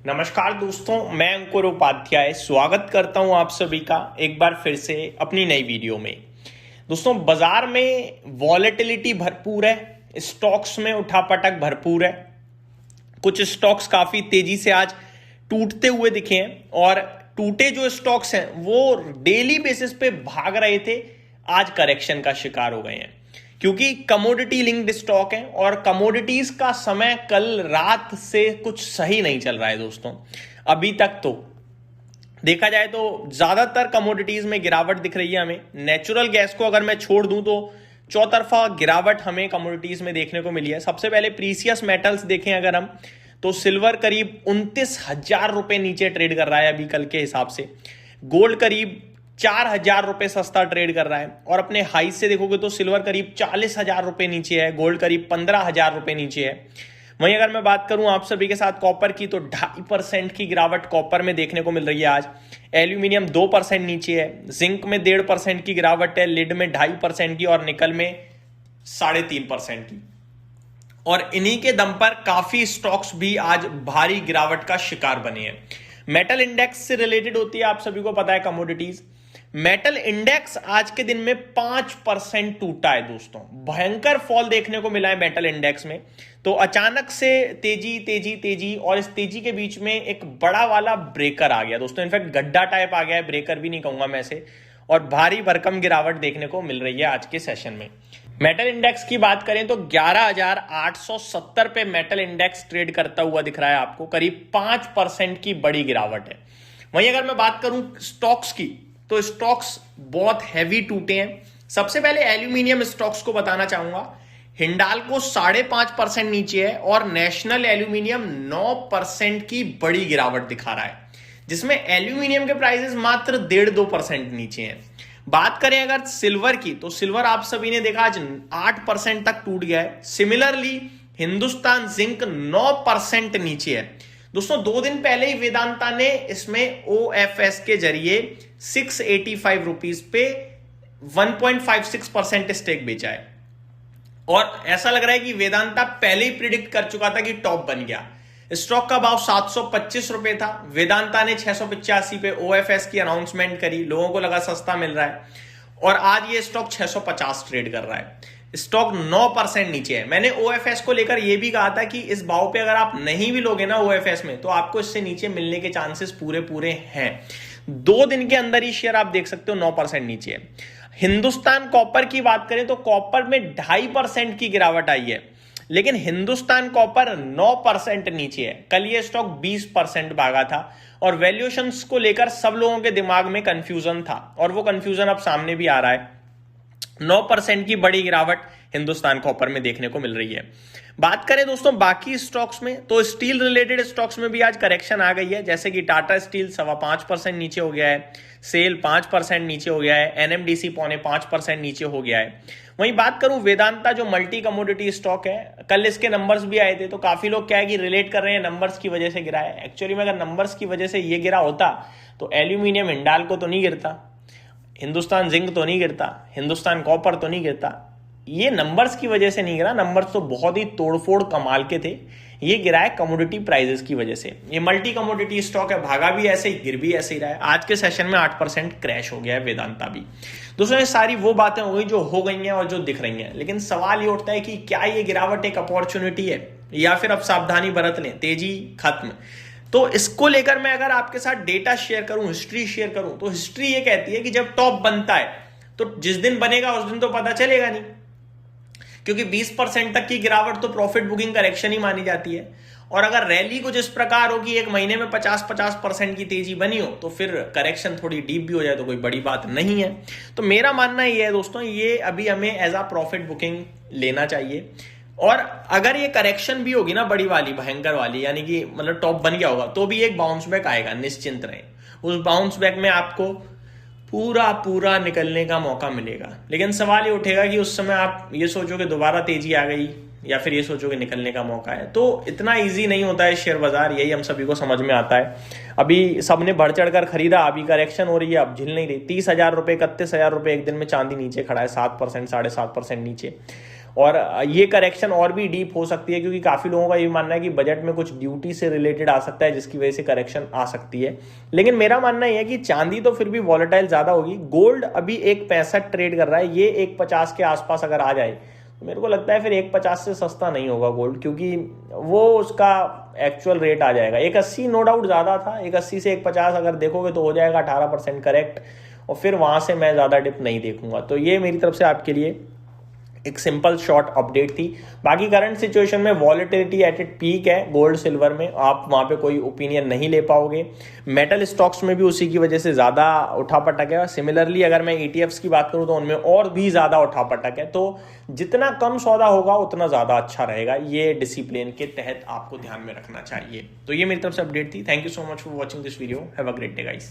नमस्कार दोस्तों, मैं अंकुर उपाध्याय स्वागत करता हूं आप सभी का एक बार फिर से अपनी नई वीडियो में। दोस्तों, बाजार में वॉलेटिलिटी भरपूर है, स्टॉक्स में उठापटक भरपूर है। कुछ स्टॉक्स काफी तेजी से आज टूटते हुए दिखे हैं और टूटे जो स्टॉक्स हैं वो डेली बेसिस पे भाग रहे थे, आज करेक्शन का शिकार हो गए हैं क्योंकि कमोडिटी लिंक्ड स्टॉक है और कमोडिटीज का समय कल रात से कुछ सही नहीं चल रहा है। दोस्तों, अभी तक तो देखा जाए तो ज्यादातर कमोडिटीज में गिरावट दिख रही है। हमें नेचुरल गैस को अगर मैं छोड़ दूं तो चौतरफा गिरावट हमें कमोडिटीज में देखने को मिली है। सबसे पहले प्रीसियस मेटल्स देखें अगर हम, तो सिल्वर करीब 29,000 रुपए नीचे ट्रेड कर रहा है अभी कल के हिसाब से। गोल्ड करीब 4,000 रुपए सस्ता ट्रेड कर रहा है और अपने हाई से देखोगे तो सिल्वर करीब 40,000 रुपए नीचे है, गोल्ड करीब 15,000 रुपए नीचे है। वहीं अगर मैं बात करूं आप सभी के साथ कॉपर की, तो 2.5% की गिरावट कॉपर में देखने को मिल रही है आज। एल्यूमिनियम 2% नीचे है, जिंक में 1.5% की गिरावट है, लिड में 2.5% की और निकल में 3.5% की। और इन्हीं के दम पर काफी स्टॉक्स भी आज भारी गिरावट का शिकार बने हैं। मेटल इंडेक्स से रिलेटेड होती है, आप सभी को पता है, कमोडिटीज। मेटल इंडेक्स आज के दिन में 5% टूटा है। दोस्तों, भयंकर फॉल देखने को मिला है मेटल इंडेक्स में। तो अचानक से तेजी तेजी तेजी और इस तेजी के बीच में एक बड़ा वाला ब्रेकर आ गया। दोस्तों, इनफैक्ट गड्ढा टाइप आ गया है, ब्रेकर भी नहीं कहूंगा मैं इसे, और भारी भरकम गिरावट देखने को मिल रही है आज के सेशन में। मेटल इंडेक्स की बात करें तो 11,870 पे मेटल इंडेक्स ट्रेड करता हुआ दिख रहा है आपको, करीब 5% की बड़ी गिरावट है। वहीं अगर मैं बात करूं स्टॉक्स की, तो स्टॉक्स बहुत हैवी टूटे हैं। सबसे पहले एल्यूमिनियम स्टॉक्स को बताना चाहूंगा। हिंडाल्को 5.5% नीचे है और नेशनल एल्यूमिनियम 9% की बड़ी गिरावट दिखा रहा है, जिसमें एल्यूमिनियम के प्राइसेस मात्र 1.5-2% नीचे हैं। बात करें अगर सिल्वर की, तो सिल्वर आप सभी ने देखा आज 8% तक टूट गया है। सिमिलरली हिंदुस्तान जिंक 9% नीचे है। दोस्तों, 2 दिन पहले ही वेदांता ने इसमें OFS के जरिए 685 रुपीज पे 1.56% स्टेक बेचा है और ऐसा लग रहा है कि वेदांता पहले ही प्रिडिक्ट कर चुका था कि टॉप बन गया। स्टॉक का भाव 725 रुपए था, वेदांता ने 685 पे OFS की अनाउंसमेंट करी, लोगों को लगा सस्ता मिल रहा है और आज ये स्टॉक 650 ट्रेड कर रहा है। स्टॉक 9% नीचे है। मैंने OFS को लेकर यह भी कहा था कि इस भाव पे अगर आप नहीं भी लोगे ना OFS में, तो आपको इससे नीचे मिलने के चांसेस पूरे हैं। 2 दिन के अंदर ही शेयर आप देख सकते हो 9% नीचे है। हिंदुस्तान कॉपर की बात करें तो कॉपर में 2.5% की गिरावट आई है, लेकिन हिंदुस्तान कॉपर 9% नीचे है। कल ये स्टॉक 20% भागा था और वैल्यूएशंस को लेकर सब लोगों के दिमाग में कंफ्यूजन था और वो कंफ्यूजन अब सामने भी आ रहा है। 9% की बड़ी गिरावट हिंदुस्तान कॉपर में देखने को मिल रही है। बात करें दोस्तों बाकी स्टॉक्स में, तो स्टील रिलेटेड स्टॉक्स में भी आज करेक्शन आ गई है, जैसे कि टाटा स्टील 5.25% नीचे हो गया है, सेल 5% नीचे हो गया है, NMDC 4.5% नीचे हो गया है। वहीं बात करूं वेदांता, जो मल्टी कमोडिटी स्टॉक है, कल इसके नंबर्स भी आए थे, तो काफी लोग क्या है कि रिलेट कर रहे हैं नंबर्स की वजह से गिरा है। एक्चुअली में अगर नंबर्स की वजह से ये गिरा होता तो एल्यूमिनियम हिंडाल्को तो नहीं गिरता, हिंदुस्तान जिंक तो नहीं गिरता, हिंदुस्तान कॉपर तो नहीं गिरता। ये नंबर्स की वजह से नहीं गिरा, नंबर्स तो बहुत ही तोड़फोड़ कमाल के थे। ये गिरा है कमोडिटी प्राइसेस की वजह से। ये मल्टी कमोडिटी स्टॉक है, भागा भी ऐसे ही, गिर भी ऐसे ही रहा है। आज के सेशन में 8% क्रैश हो गया है वेदांता भी। दोस्तों, ये सारी वो बातें हो गई जो हो गई हैं और जो दिख रही हैं, लेकिन सवाल ये उठता है कि क्या ये गिरावट एक अपॉर्चुनिटी है या फिर अब सावधानी बरत लें, तेजी खत्म। तो इसको लेकर मैं अगर आपके साथ डेटा शेयर करूं, हिस्ट्री शेयर करूं, तो हिस्ट्री ये कहती है कि जब टॉप बनता है तो जिस दिन बनेगा उस दिन तो पता चलेगा नहीं, क्योंकि 20% तक की गिरावट तो प्रॉफिट बुकिंग करेक्शन ही मानी जाती है। और अगर रैली कुछ इस प्रकार हो कि एक महीने में 50% की तेजी बनी हो, तो फिर करेक्शन थोड़ी डीप भी हो जाए तो कोई बड़ी बात नहीं है। तो मेरा मानना ये है दोस्तों, ये अभी हमें एज आ प्रॉफिट बुकिंग लेना चाहिए। और अगर ये करेक्शन भी होगी ना बड़ी वाली, भयंकर वाली, यानी कि मतलब टॉप बन गया होगा, तो भी एक बाउंस बैक आएगा, निश्चिंत रहे। उस बाउंस बैक में आपको पूरा निकलने का मौका मिलेगा। लेकिन सवाल ये उठेगा कि उस समय आप ये सोचो कि दोबारा तेजी आ गई या फिर ये सोचो कि निकलने का मौका है। तो इतना इजी नहीं होता है शेयर बाजार, यही हम सभी को समझ में आता है। अभी सबने बढ़ चढ़ कर खरीदा, अभी करेक्शन हो रही है, अब झिल नहीं रही। 30,000 रुपए 31,000 रुपए एक दिन में चांदी नीचे खड़ा है, 7% 7.5% नीचे। और ये करेक्शन और भी डीप हो सकती है, क्योंकि काफ़ी लोगों का ये मानना है कि बजट में कुछ ड्यूटी से रिलेटेड आ सकता है, जिसकी वजह से करेक्शन आ सकती है। लेकिन मेरा मानना यह है कि चांदी तो फिर भी वॉलेटाइल ज़्यादा होगी। गोल्ड अभी 1.65 ट्रेड कर रहा है, ये 1.50 के आसपास अगर आ जाए तो मेरे को लगता है फिर 1.50 से सस्ता नहीं होगा गोल्ड, क्योंकि वो उसका एक्चुअल रेट आ जाएगा। 1.80 नो डाउट ज़्यादा था, 1.80 से 1.50 अगर देखोगे तो हो जाएगा 18% करेक्ट, और फिर वहाँ से मैं ज़्यादा डिप नहीं देखूंगा। तो ये मेरी तरफ से आपके लिए एक सिंपल शॉर्ट अपडेट थी। बाकी करंट सिचुएशन में वॉलेटिलिटी एट इट पीक है गोल्ड सिल्वर में, आप वहाँ पे कोई ओपिनियन नहीं ले पाओगे। मेटल स्टॉक्स में भी उसी की वजह से ज़्यादा उठापटक है। सिमिलरली अगर मैं ETFs की बात करूँ तो उनमें और भी ज़्यादा उठापटक है। तो जितना कम सौदा होगा उतना ज़्यादा अच्छा रहेगा, ये डिसिप्लिन के तहत आपको ध्यान में रखना चाहिए। तो ये मेरी तरफ से अपडेट थी। Thank you so much for watching this video. Have a great day guys.